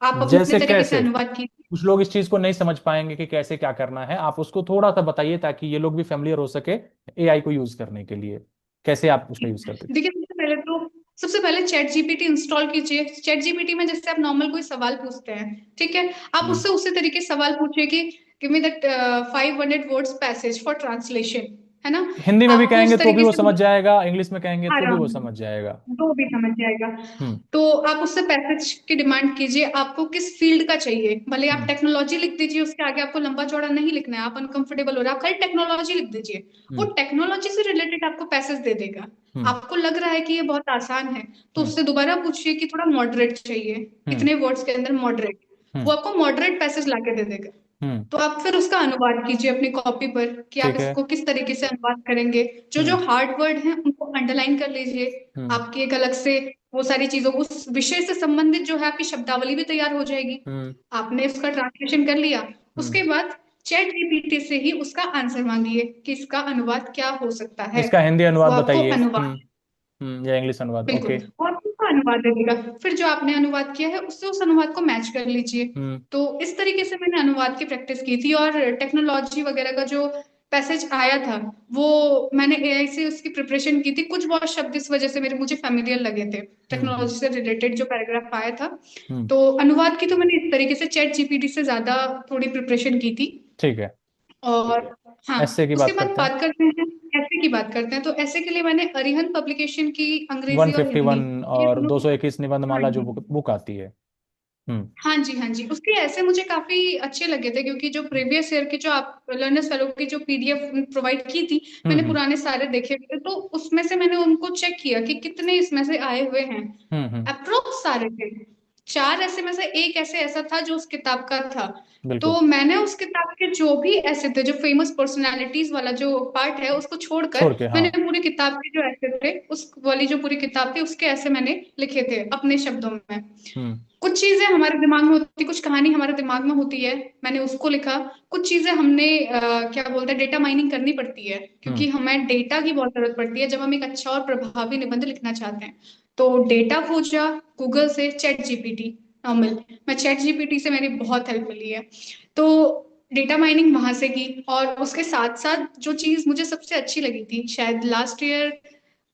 आप अपने जैसे तरीके से कैसे? अनुवाद कीजिए। कुछ लोग इस चीज को नहीं समझ पाएंगे कि कैसे क्या करना है, आप उसको थोड़ा सा बताइए ताकि ये लोग भी फेमिलियर हो सके एआई को यूज करने के लिए। कैसे आप उसका यूज करते थे? देखिए, सबसे पहले चैट जीपीटी इंस्टॉल कीजिए। चैट जीपीटी में जैसे आप नॉर्मल कोई सवाल पूछते हैं, ठीक है, आप हम्म। उससे उसी तरीके से सवाल पूछिए कि give me that 500 words passage for translation, है ना। हिंदी में भी आपको कहेंगे उस तो भी तरीके वो से समझ जाएगा, इंग्लिश में कहेंगे तो भी आराम वो समझ जाएगा। दो भी समझ जाएगा। हम्म। तो आप उससे पैसेज की डिमांड कीजिए, आपको किस फील्ड का चाहिए। भले आप हम्म। टेक्नोलॉजी लिख दीजिए, उसके आगे आपको लंबा चौड़ा नहीं लिखना है, आप अनकंफर्टेबल हो रहा है, आप खाली टेक्नोलॉजी लिख दीजिए। वो हम्म। टेक्नोलॉजी से रिलेटेड आपको पैसेज दे देगा। हम्म। आपको लग रहा है कि ये बहुत आसान है, तो हम्म। उससे दोबारा पूछिए कि थोड़ा मॉडरेट चाहिए, हम्म। इतने वर्ड्स के अंदर मॉडरेट। वो हम्म। आपको मॉडरेट पैसेज लाके दे देगा। हम्म। तो आप फिर उसका अनुवाद कीजिए अपनी कॉपी पर कि आप ठीक है। इसको किस तरीके से अनुवाद करेंगे। जो जो हम्म। हार्ड वर्ड हैं उनको अंडरलाइन कर लीजिए। हम्म। आपकी एक अलग से वो सारी चीजों, उस विषय से संबंधित जो है आपकी शब्दावली भी तैयार हो जाएगी। हम्म। आपने उसका ट्रांसलेशन कर लिया, हम्म। उसके बाद चैट जीपीटी से ही उसका आंसर मांगिए कि इसका अनुवाद क्या हो सकता है। इसका हिंदी वो अनुवाद आपको बताइए। अनुवाद, हम्म। या इंग्लिश अनुवाद। बिल्कुल, ओके। वो आपको उसका अनुवाद दे देगा। फिर जो आपने अनुवाद किया है उससे उस अनुवाद को मैच कर लीजिए। हम्म। तो इस तरीके से मैंने अनुवाद की प्रैक्टिस की थी। और टेक्नोलॉजी वगैरह का जो पैसेज आया था वो मैंने एआई से उसकी प्रिपरेशन की थी। कुछ बहुत शब्द इस वजह से मेरे मुझे फेमिलियर लगे थे, हम्म। हम्म। टेक्नोलॉजी से रिलेटेड जो पैराग्राफ आया था। हम्म। तो अनुवाद की तो मैंने इस तरीके से चैट जीपीटी से ज्यादा थोड़ी प्रिपरेशन की थी। ठीक है। और हाँ, एस्से की उसके बात बाद करते हैं। बात करते हैं ऐसे की बात करते हैं। तो ऐसे के लिए मैंने अरिहंत पब्लिकेशन की अंग्रेजी और हिंदी 151 ये और दोनों। 221 निबंध हाँ माला जो जी, बुक आती है। हम्म हाँ जी, हाँ जी, उसके ऐसे मुझे काफी अच्छे लगे थे, क्योंकि जो प्रीवियस ईयर के जो आप लर्नर्स फेलो की जो पीडीएफ प्रोवाइड की थी, मैंने हम्म पुराने सारे देखे थे, तो उसमें से मैंने उनको चेक किया कि कितने इसमें से आए हुए हैं। हम्म। अप्रोक्स सारे थे, चार ऐसे में से एक ऐसे ऐसा था जो उस किताब का था। बिल्कुल। तो मैंने उस किताब के जो भी ऐसे थे, जो फेमस पर्सनालिटीज वाला जो पार्ट है उसको छोड़कर, छोड़ के, हाँ। मैंने पूरी किताब के जो ऐसे थे, उस वाली जो पूरी किताब थी उसके ऐसे मैंने लिखे थे अपने शब्दों में। हम्म कुछ चीजें हमारे दिमाग में होती, कुछ कहानी हमारे दिमाग में होती है, मैंने उसको लिखा। कुछ चीजें हमने क्या बोलते हैं, डेटा माइनिंग करनी पड़ती है, हम्म क्योंकि हमें डेटा की बहुत जरूरत पड़ती है जब हम एक अच्छा और प्रभावी निबंध लिखना चाहते हैं। तो डेटा खोजा गूगल से, चैट जीपीटी नॉर्मल, मैं चैट जीपीटी से मेरी बहुत हेल्प मिली है। तो डेटा माइनिंग वहां से की, और उसके साथ साथ जो चीज मुझे सबसे अच्छी लगी थी, शायद last year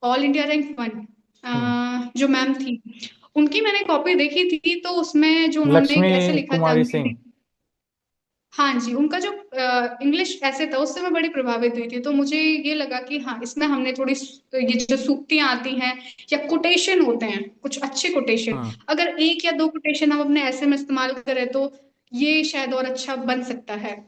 all India rank one hmm. जो मैम थी, उनकी मैंने कॉपी देखी थी, तो उसमें जो उन्होंने लक्ष्मी एक ऐसे लिखा था कुमारी सिंह। अंग्रेजी। हाँ जी, उनका जो इंग्लिश ऐसे था उससे मैं बड़ी प्रभावित हुई थी, तो मुझे ये लगा कि हाँ, इसमें हमने थोड़ी ये जो सूक्तियां आती हैं या कोटेशन होते हैं, कुछ अच्छे कोटेशन, हम्म अगर एक या दो कोटेशन हम अपने ऐसे में इस्तेमाल करें तो ये शायद और अच्छा बन सकता है।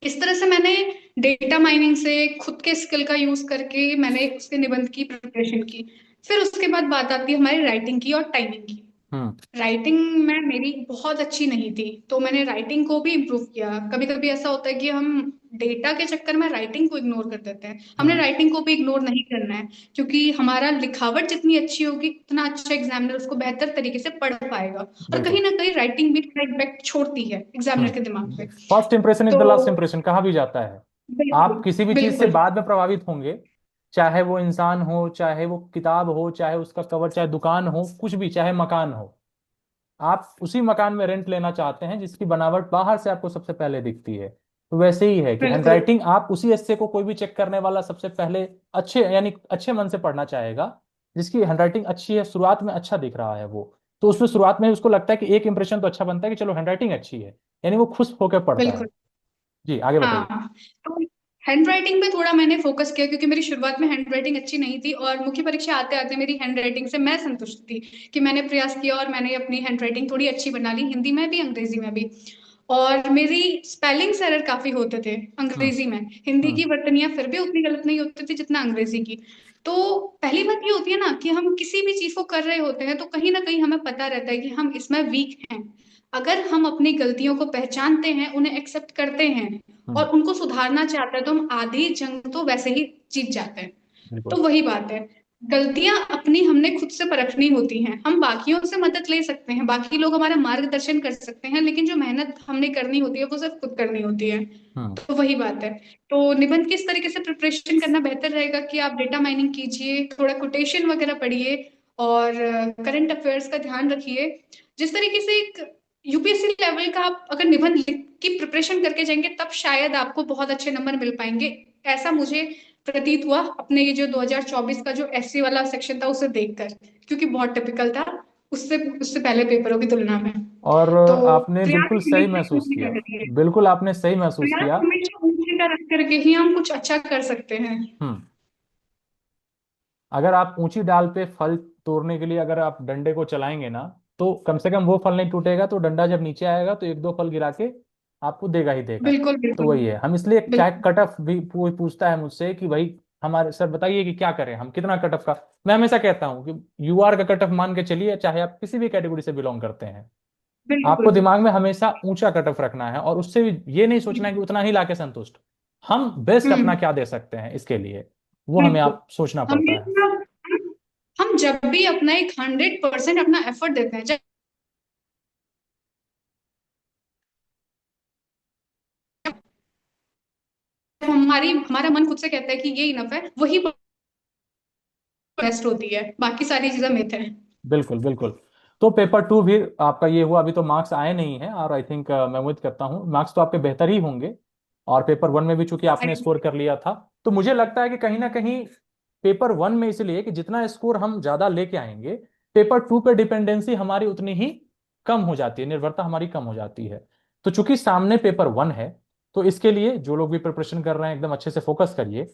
इस तरह से मैंने डेटा माइनिंग से खुद के स्किल का यूज करके मैंने उसके निबंध की प्रिपरेशन की। फिर उसके बाद बात आती है हमारी राइटिंग की और टाइमिंग की। हम्म राइटिंग में मेरी बहुत अच्छी नहीं थी, तो मैंने राइटिंग को भी इम्प्रूव किया। कभी कभी ऐसा होता है कि हम डेटा के चक्कर में राइटिंग को इग्नोर कर देते हैं, हमने हम्म। राइटिंग को भी इग्नोर नहीं करना है, क्योंकि हमारा लिखावट जितनी अच्छी होगी उतना अच्छा एग्जामिनर उसको बेहतर तरीके से पढ़ पाएगा। और बिल्कुल। कहीं ना कहीं राइटिंग भी थोड़ा इम्पैक्ट छोड़ती है एग्जामिनर के दिमाग पे। फर्स्ट इंप्रेशन इज द तो लास्ट इंप्रेशन कहा भी जाता है। आप बिल्कुल, किसी भी चीज से बिल्कुल, बाद में प्रभावित होंगे, चाहे वो इंसान हो, चाहे वो किताब हो, चाहे उसका कवर, चाहे दुकान हो, कुछ भी, चाहे मकान हो। आप उसी मकान में रेंट लेना चाहते हैं जिसकी बनावट बाहर से आपको सबसे पहले दिखती है। तो वैसे ही है कि बिल्कुल, हैंडराइटिंग, आप उसी हिस्से को कोई भी चेक करने वाला सबसे पहले अच्छे, यानी अच्छे मन से पढ़ना चाहेगा। जिसकी हैंडराइटिंग अच्छी है, शुरुआत में अच्छा दिख रहा है वो, तो उसमें शुरुआत में उसको लगता है कि एक इंप्रेशन तो अच्छा बनता है कि चलो हैंडराइटिंग अच्छी है, यानी वो खुश होकर पढ़ता है। बिल्कुल। जी, आगे बताइए। हाँ, तो हैंड राइटिंग पे थोड़ा मैंने फोकस किया, क्योंकि मेरी शुरुआत में हैंड राइटिंग अच्छी नहीं थी, और मुख्य परीक्षा आते आते मेरी हैंड राइटिंग से मैं संतुष्ट थी कि मैंने प्रयास किया और मैंने अपनी हैंड राइटिंग थोड़ी अच्छी बना ली, हिंदी में भी अंग्रेजी में भी। और मेरी स्पेलिंग्स एरर काफी होते थे हम्म अंग्रेजी में, हिंदी हम्म की वर्तनियां फिर भी उतनी गलत नहीं होती थी जितना अंग्रेजी की। तो पहली बात ये होती है ना कि हम किसी भी चीज को कर रहे होते हैं तो कहीं ना कहीं हमें पता रहता है कि हम इसमें वीक हैं। अगर हम अपनी गलतियों को पहचानते हैं, उन्हें एक्सेप्ट करते हैं हम्म। और उनको सुधारना चाहते हैं, तो हम आधी जंग तो वैसे ही जीत जाते हैं। बिल्कुल। तो वही बात है, गलतियां अपनी हमने खुद से परखनी होती हैं। हम बाकियों से मदद ले सकते हैं, बाकी लोग हमारा मार्गदर्शन कर सकते हैं, लेकिन जो मेहनत हमने करनी होती है वो सिर्फ खुद करनी होती है। हम्म तो वही बात है। तो निबंध किस तरीके से प्रिपरेशन करना बेहतर रहेगा कि आप डेटा माइनिंग कीजिए, थोड़ा कोटेशन वगैरह पढ़िए, और करंट अफेयर्स का ध्यान रखिए। जिस तरीके से एक यूपीएससी लेवल का आप अगर निबंध लिख की प्रिपरेशन करके जाएंगे, तब शायद आपको बहुत अच्छे नंबर मिल पाएंगे। ऐसा मुझे प्रतीत हुआ अपने ये जो 2024 का जो एससी वाला सेक्शन था उसे देखकर, क्योंकि बहुत टिपिकल था उससे उससे पहले पेपरों की तुलना में। और तो आपने प्रयास बिल्कुल सही हमेशा महसूस ऊंचे किया। का करिए, बिल्कुल आपने सही महसूस प्रयास किया। हमेशा ऊंचे का रख करके ही हम कुछ अच्छा कर सकते हैं। हम्म। अगर आप ऊंची डाल पे फल तोड़ने के लिए अगर आप डंडे को चलाएंगे ना, तो कम से कम वो फल नहीं टूटेगा, तो डंडा जब नीचे आएगा तो एक दो फल गिरा के आपको देगा ही देगा। बिल्कुल, तो बिल्कुल, वही है, हम इसलिए, चाहे बिल्कुल, कट ऑफ भी कोई पूछता है मुझसे कि भाई हमारे सर बताइए कि क्या करें, हम कितना कट ऑफ का, मैं हमेशा कहता हूँ कि यूआर का कट ऑफ मान के चलिए, चाहे आप किसी भी कैटेगरी से बिलोंग करते हैं। आपको बिल्कुल, दिमाग में हमेशा ऊंचा कट ऑफ रखना है, और उससे भी ये नहीं सोचना है कि उतना ही लाके संतुष्ट। हम बेस्ट अपना हम्म, क्या दे सकते हैं इसके लिए, वो हमें बिल्कुल। आप सोचना हमें पड़ता है। अपना हम जब भी अपना एक 100% अपना एफर्ट देते हैं, जब हमारा मन खुद से कहता है कि ये इनफ है, वही बेस्ट होती है, बाकी सारी चीजें मिथ है। बिल्कुल बिल्कुल। तो पेपर टू भी आपका ये हुआ, अभी तो मार्क्स आए नहीं हैं, और आई थिंक मैं उम्मीद करता हूँ मार्क्स तो आपके बेहतर ही होंगे। और पेपर वन में भी चूंकि आपने स्कोर कर लिया था, तो मुझे लगता है कि कहीं ना कहीं पेपर वन में इसलिए कि जितना स्कोर हम ज्यादा लेके आएंगे, पेपर टू पे डिपेंडेंसी हमारी उतनी ही कम हो जाती है, निर्भरता हमारी कम हो जाती है। तो चूंकि सामने पेपर वन है, तो इसके लिए जो लोग भी प्रिपरेशन कर रहे हैं एकदम अच्छे से फोकस करिए।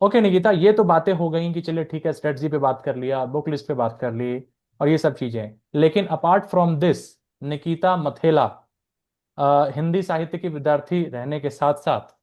ओके निकिता, ये तो बातें हो गई कि चलिए ठीक है, स्ट्रेटजी पे बात कर लिया, बुक लिस्ट पे बात कर ली, और ये सब चीजें, लेकिन apart from this Nikita Mathela Hindi साहित्य की विद्यार्थी रहने के साथ साथ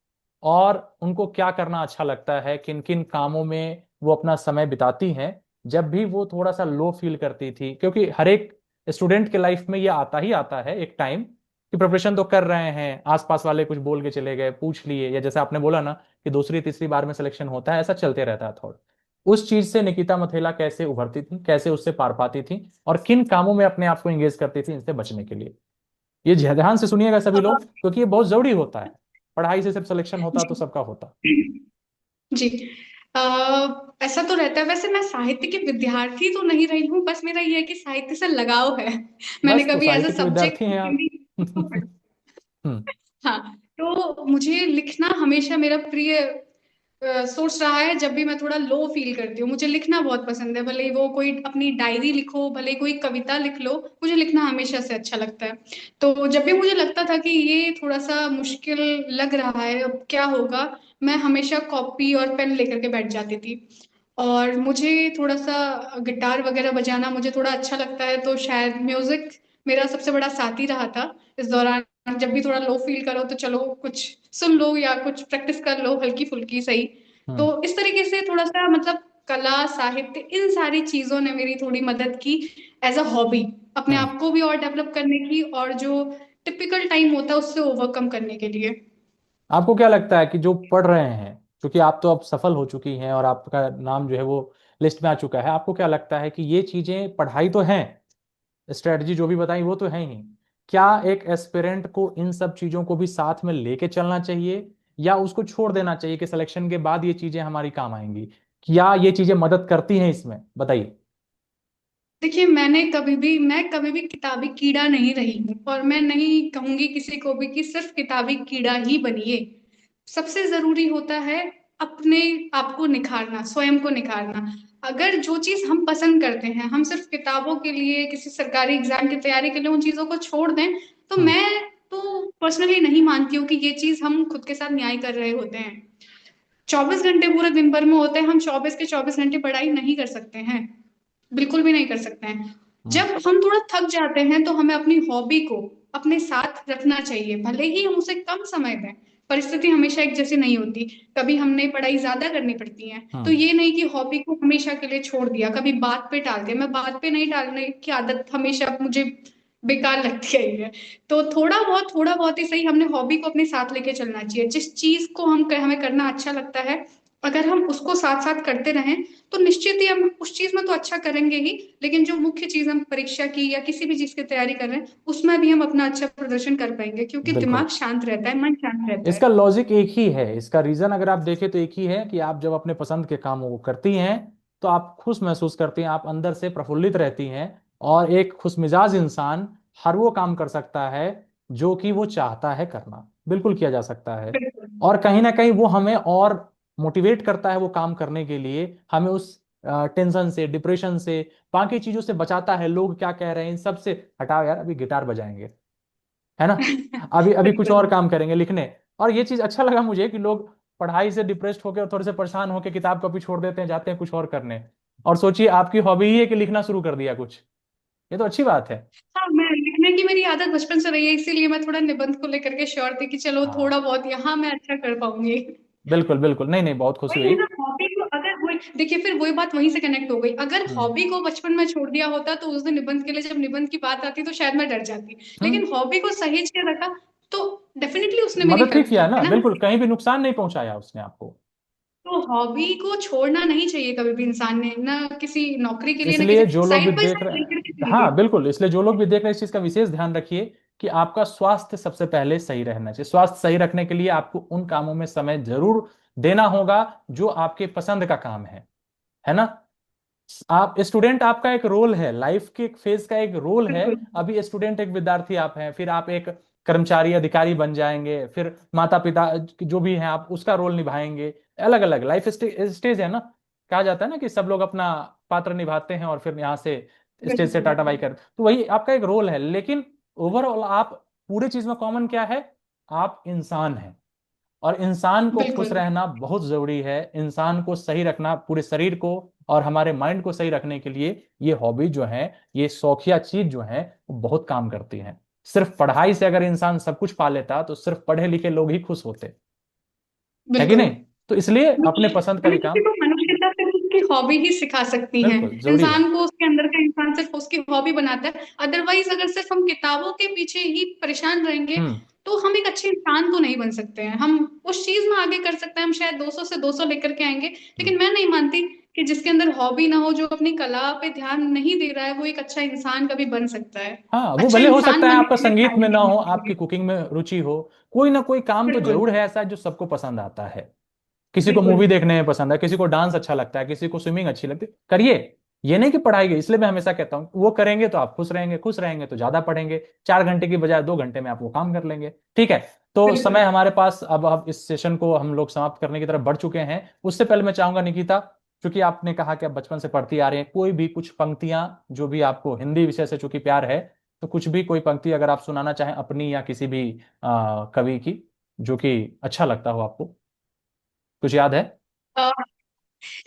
और उनको क्या करना अच्छा लगता है, किन किन कामों में वो अपना समय बिताती हैं जब भी वो थोड़ा सा लो फील करती थी, क्योंकि हर एक स्टूडेंट के लाइफ में ये आता ही आता है एक टाइम कि प्रिपरेशन तो कर रहे हैं, आसपास वाले कुछ बोल के चले गए, पूछ लिए, या जैसे आपने बोला ना कि दूसरी तीसरी बार में सिलेक्शन होता है, ऐसा चलते रहता है थोड़ा। उस चीज से निकिता मथेला कैसे उभरती थी, कैसे उससे पार पाती थी, और किन कामों में अपने आप को एंगेज करती थी इनसे बचने के लिए? ये ध्यान से सुनिएगा सभी लोग, क्योंकि ये बहुत जरूरी होता है। पढ़ाई से सिर्फ सिलेक्शन होता तो सबका होता। जी। अ, ऐसा तो रहता है, वैसे मैं साहित्य की विद्यार्थी तो नहीं रही हूँ, बस मेरा ये है कि साहित्य से लगाव है। मैंने बस तो कभी एज साहित्य अ के विद्यार्थी सब्जेक्ट हैं आप। हिंदी तो पढ़ा। हम्म। हाँ, तो मुझे लिखना हमेशा मेरा प्रिय सोर्स रहा है। जब भी मैं थोड़ा लो फील करती हूँ, मुझे लिखना बहुत पसंद है। भले ही वो कोई अपनी डायरी लिखो, भले ही कोई कविता लिख लो, मुझे लिखना हमेशा से अच्छा लगता है। तो जब भी मुझे लगता था कि ये थोड़ा सा मुश्किल लग रहा है, अब क्या होगा, मैं हमेशा कॉपी और पेन लेकर के बैठ जाती थी। और मुझे थोड़ा सा गिटार वगैरह बजाना मुझे थोड़ा अच्छा लगता है, तो शायद म्यूजिक मेरा सबसे बड़ा साथी रहा था इस दौरान। जब भी थोड़ा लो फील करो तो चलो कुछ सुन लो या कुछ प्रैक्टिस कर लो हल्की फुल्की सही। तो हम्म। इस तरीके से थोड़ा सा मतलब कला साहित्य इन सारी चीजों ने मेरी थोड़ी मदद की एज अ हॉबी, अपने हम्म। आप को भी और डेवलप करने की, और जो टिपिकल टाइम होता है उससे ओवरकम करने के लिए। आपको क्या लगता है कि जो पढ़ रहे हैं, क्योंकि आप तो अब सफल हो चुकी हैं और आपका नाम जो है वो लिस्ट में आ चुका है, आपको क्या लगता है कि ये चीजें, पढ़ाई तो हैं, स्ट्रेटजी जो भी बताई वो तो है ही, क्या एक एस्पिरेंट को इन सब चीजों को भी साथ में लेके चलना चाहिए, या उसको छोड़ देना चाहिए कि सिलेक्शन के बाद ये चीजें हमारी काम आएंगी? क्या ये चीजें मदद करती हैं इसमें, बताइए। देखिए, मैं कभी भी किताबी कीड़ा नहीं रही हूँ, और मैं नहीं कहूंगी किसी को भी कि सिर्फ किताबी कीड़ा ही बनिए। सबसे जरूरी होता है अपने आप को निखारना, स्वयं को निखारना। अगर जो चीज हम पसंद करते हैं, हम सिर्फ किताबों के लिए, किसी सरकारी एग्जाम की तैयारी के लिए उन चीजों को छोड़ दें, तो हम्म। मैं तो पर्सनली नहीं मानती हूँ कि ये चीज हम खुद के साथ न्याय कर रहे होते हैं। 24 घंटे पूरे दिन भर में होते हैं, हम 24 के 24 घंटे पढ़ाई नहीं कर सकते हैं, बिल्कुल भी नहीं कर सकते हैं। हम्म। जब हम थोड़ा थक जाते हैं तो हमें अपनी हॉबी को अपने साथ रखना चाहिए, भले ही हम उसे कम समय दें। परिस्थिति हमेशा एक जैसी नहीं होती, कभी हमने पढ़ाई ज्यादा करनी पड़ती है, तो हम्म। ये नहीं कि हॉबी को हमेशा के लिए छोड़ दिया, कभी बात पे टाल दिया। मैं बात पे नहीं टालने की आदत हमेशा मुझे बेकार लगती है। तो थोड़ा बहुत ही सही, हमने हॉबी को अपने साथ लेके चलना चाहिए। जिस चीज को हमें करना अच्छा लगता है, अगर हम उसको साथ साथ करते रहें, तो निश्चित ही हम उस चीज में तो अच्छा करेंगे ही, लेकिन जो मुख्य चीज हम परीक्षा की या किसी भी चीज की तैयारी कर रहे हैं उसमें भी हम अपना अच्छा प्रदर्शन कर पाएंगे, क्योंकि बिल्कुल। दिमाग शांत रहता है, मन शांत रहता इसका है। लॉजिक एक ही है, इसका रीजन अगर आप देखें तो एक ही है कि आप जब अपने पसंद के कामों को करती हैं तो आप खुश महसूस करती हैं, आप अंदर से प्रफुल्लित रहती हैं, और एक खुशमिजाज इंसान हर वो काम कर सकता है जो कि वो चाहता है करना, बिल्कुल किया जा सकता है। बिल्कुल और कहीं ना कहीं वो हमें और मोटिवेट करता है वो काम करने के लिए, हमें उस टेंशन से, डिप्रेशन से, बाकी चीजों से बचाता है, लोग क्या कह रहे हैं इन सब से, हटाओ यार, अभी गिटार बजाएंगे, है ना, अभी अभी कुछ बिल्कुल और काम करेंगे, लिखने। और ये चीज अच्छा लगा मुझे कि लोग पढ़ाई से डिप्रेस्ड होकर और थोड़े से परेशान होकर किताब कॉपी छोड़ देते हैं, जाते हैं कुछ और करने। और सोचिए आपकी हॉबी ही है कि लिखना शुरू कर दिया कुछ, ये तो अच्छी बात है। हाँ, मैं लिखने की मेरी आदत बचपन से रही है, इसीलिए मैं थोड़ा निबंध को लेकर के श्योर थी कि चलो हाँ, थोड़ा बहुत यहाँ मैं अच्छा कर पाऊंगी। बिल्कुल बिल्कुल, नहीं नहीं, बहुत खुशी वही है हुई। ना, हॉबी को अगर वही देखिए, फिर वही बात वहीं से कनेक्ट हो गई। अगर हम्म। हॉबी को बचपन में छोड़ दिया होता तो उस दिन निबंध के लिए जब निबंध की बात आती तो शायद मैं डर जाती, हम्म। लेकिन हॉबी को सहेज के रखा तो डेफिनेटली उसने मेरी मदद ही हेल्प किया की, ना, है ना। बिल्कुल, कहीं भी नुकसान नहीं पहुंचाया उसने आपको। तो हॉबी को छोड़ना नहीं चाहिए कभी भी इंसान ने, ना किसी नौकरी के लिए, ना इसलिए किसी जो लोग भी साइड बाय देख साइड रहे, लेकर के हाँ चलिए। बिल्कुल, इसलिए जो लोग भी देख रहे हैं इस चीज का विशेष ध्यान रखिए कि आपका स्वास्थ्य सबसे पहले सही रहना चाहिए। स्वास्थ्य सही रखने के लिए आपको उन कामों में समय जरूर देना होगा जो आपके पसंद का काम है ना। आप स्टूडेंट, आपका एक रोल है, लाइफ के एक फेज का एक रोल है। बिल्कुल अभी स्टूडेंट एक विद्यार्थी आप हैं, फिर आप एक कर्मचारी अधिकारी बन जाएंगे, फिर माता पिता जो भी हैं आप उसका रोल निभाएंगे। अलग अलग लाइफ स्टेज है ना। कहा जाता है ना कि सब लोग अपना पात्र निभाते हैं और फिर यहाँ से स्टेज से बिल्कुल टाटा बाई कर, तो वही आपका एक रोल है। लेकिन ओवरऑल आप पूरे चीज में कॉमन क्या है, आप इंसान हैं। और इंसान को खुश बिल्कुल रहना बहुत जरूरी है, इंसान को सही रखना, पूरे शरीर को और हमारे माइंड को सही रखने के लिए ये हॉबी जो है, ये शौकिया चीज जो है, वो बहुत काम करती है। सिर्फ पढ़ाई से अगर इंसान सब कुछ पा लेता तो सिर्फ पढ़े लिखे लोग ही खुश होते, है कि बिल्कुल। नहीं? तो इसलिए अपने पसंद का हमें भी किसी काम को मनुष्यता सिर्फ उसकी हॉबी ही सिखा सकती हैं। बिल्कुल जरूरी है। इंसान को उसके अंदर का इंसान सिर्फ उसकी हॉबी बनाता है। अदरवाइज अगर सिर्फ हम किताबों के पीछे ही परेशान रहेंगे हम्म। तो हम एक अच्छे इंसान तो नहीं बन सकते हैं। हम उस चीज में आगे कर सकते हैं, हम शायद 200 से 200 लेकर के आएंगे, हम्म। लेकिन मैं नहीं मानती कि जिसके अंदर हॉबी ना हो, जो अपनी कला पे ध्यान नहीं दे रहा है, वो एक अच्छा इंसान कभी बन सकता है। हाँ, वो अच्छा भले हो इंसान सकता है बनने आपका के लिए संगीत में ना हो, आपकी टैलेंट कुकिंग में रुचि हो, कोई ना कोई काम तो बिल्कुल जरूर है ऐसा जो सबको पसंद आता है। किसी को बिल्कुल मूवी देखने में पसंद है, किसी को डांस अच्छा लगता है, किसी को स्विमिंग अच्छी लगती है, करिए। ये नहीं कि पढ़ाई गई, इसलिए मैं हमेशा कहता हूँ वो करेंगे तो आप खुश रहेंगे, खुश रहेंगे तो ज्यादा पढ़ेंगे, 4 घंटे की बजाय 2 घंटे में आप वो काम कर लेंगे। ठीक है। तो बिल्कुल। समय हमारे पास, अब इस सेशन को हम लोग समाप्त करने की तरफ बढ़ चुके हैं। उससे पहले मैं चाहूंगा निकिता, चूंकि आपने कहा कि आप बचपन से पढ़ती आ रही हैं, कोई भी कुछ पंक्तियां, जो भी आपको हिंदी विषय से चूंकि प्यार है, तो कुछ भी कोई पंक्ति अगर आप सुनाना चाहें अपनी या किसी भी कवि की, जो कि अच्छा लगता हो आपको, कुछ याद है?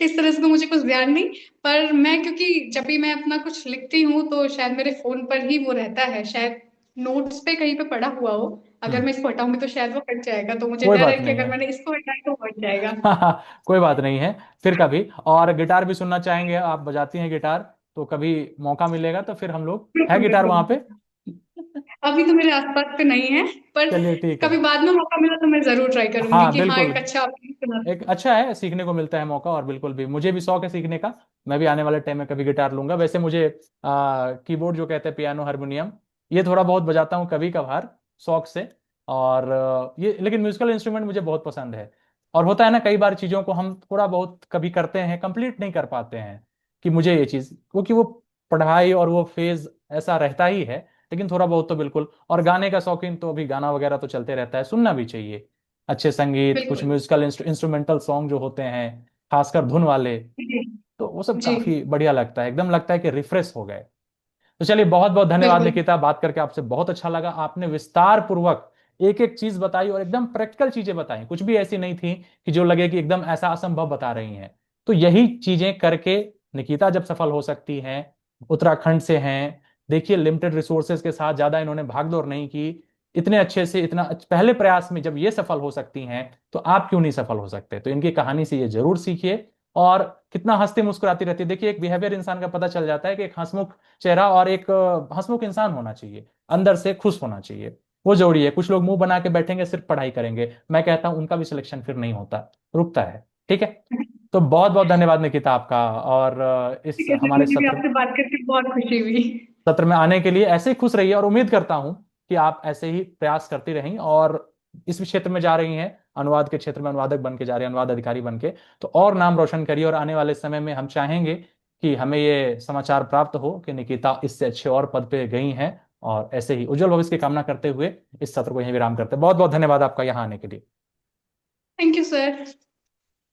इस तरह से तो मुझे कुछ ध्यान नहीं, पर मैं क्योंकि जब भी मैं अपना कुछ लिखती हूँ तो शायद मेरे फोन पर ही वो रहता है, शायद नोट्स पे कहीं पे पड़ा हुआ हो। अगर हम्म। मैं इसको हटाऊंगी तो शायद वो हट जाएगा, तो मुझे कोई डर है बात कि नहीं अगर है। मैंने इसको हटाया तो वो हट जाएगा। कोई बात नहीं है। फिर कभी और गिटार भी सुनना चाहेंगे, आप बजाती हैं गिटार, तो कभी मौका मिलेगा तो फिर हम लोग, है बिल्कुल गिटार बिल्कुल। वहां पे? अभी तो मेरे आसपास पे नहीं है, पर चलिए ठीक है। कभी बाद में मौका मिला तो मैं जरूर ट्राई करूंगी हाँ कि हाँ बिल्कुल। एक अच्छा आपने सुना। एक अच्छा है, सीखने को मिलता है मौका, और बिल्कुल भी मुझे भी शौक है सीखने का। मैं भी आने वाले टाइम में कभी गिटार लूंगा। वैसे मुझे कीबोर्ड जो कहते हैं, पियानो, हारमोनियम, ये थोड़ा बहुत बजाता हूँ कभी कभार, शौक से। और ये लेकिन म्यूजिकल इंस्ट्रूमेंट मुझे बहुत पसंद है। और होता है ना, कई बार चीजों को हम थोड़ा बहुत कभी करते हैं, कंप्लीट नहीं कर पाते हैं, कि मुझे ये चीज, क्योंकि वो पढ़ाई और वो फेज ऐसा रहता ही है। लेकिन थोड़ा बहुत तो बिल्कुल, और गाने का शौकीन तो अभी गाना वगैरह तो चलते रहता है, सुनना भी चाहिए। अच्छे संगीत, कुछ बिल्कुल। म्यूजिकल इंस्ट्रूमेंटल सॉन्ग जो होते हैं, खासकर धुन वाले, जी। तो वो सब जी। काफी बढ़िया लगता है, एकदम लगता है कि रिफ्रेश हो गए। तो चलिए, बहुत बहुत धन्यवाद बिल्कुल निकिता, बात करके आपसे बहुत अच्छा लगा। आपने विस्तार पूर्वक एक एक चीज बताई और एकदम प्रैक्टिकल चीजें बताई, कुछ भी ऐसी नहीं थी कि जो लगे कि एकदम ऐसा असंभव बता रही हैं। तो यही चीजें करके निकिता जब सफल हो सकती हैं, उत्तराखंड से हैं, देखिए लिमिटेड रिसोर्सेज के साथ, ज्यादा इन्होंने भागदौड़ नहीं की, इतने अच्छे से, इतना पहले प्रयास में जब ये सफल हो सकती हैं, तो आप क्यों नहीं सफल हो सकते? तो इनकी कहानी से ये जरूर सीखिए। और कितना हंसती मुस्कुराती रहती है, देखिए एक बिहेवियर इंसान का पता चल जाता है कि एक हंसमुख चेहरा और एक हंसमुख इंसान होना चाहिए, अंदर से खुश होना चाहिए, वो जरूरी है। कुछ लोग मुंह बना के बैठेंगे, सिर्फ पढ़ाई करेंगे, मैं कहता हूं उनका भी सिलेक्शन फिर नहीं होता, रुकता है। ठीक है। तो बहुत बहुत धन्यवाद निकिता आपका, और इस ठीक है सर, हमारे मुझे भी सत्र आपसे बात करके बहुत खुशी हुई। सत्र में आने के लिए ऐसे ही खुश रहिए, और उम्मीद करता हूं कि आप ऐसे ही प्रयास करती रहें, और इस क्षेत्र में जा रही हैं, अनुवाद के क्षेत्र में अनुवादक बन के जा रही हैं, अनुवाद अधिकारी बन के, तो और नाम रोशन करिए। और आने वाले समय में हम चाहेंगे कि हमें ये समाचार प्राप्त हो कि निकिता इससे अच्छे और पद पे गई हैं, और ऐसे ही उज्जवल भविष्य की कामना करते हुए इस सत्र को यहीं विराम करते हैं। बहुत बहुत धन्यवाद आपका यहाँ आने के लिए। Thank you sir.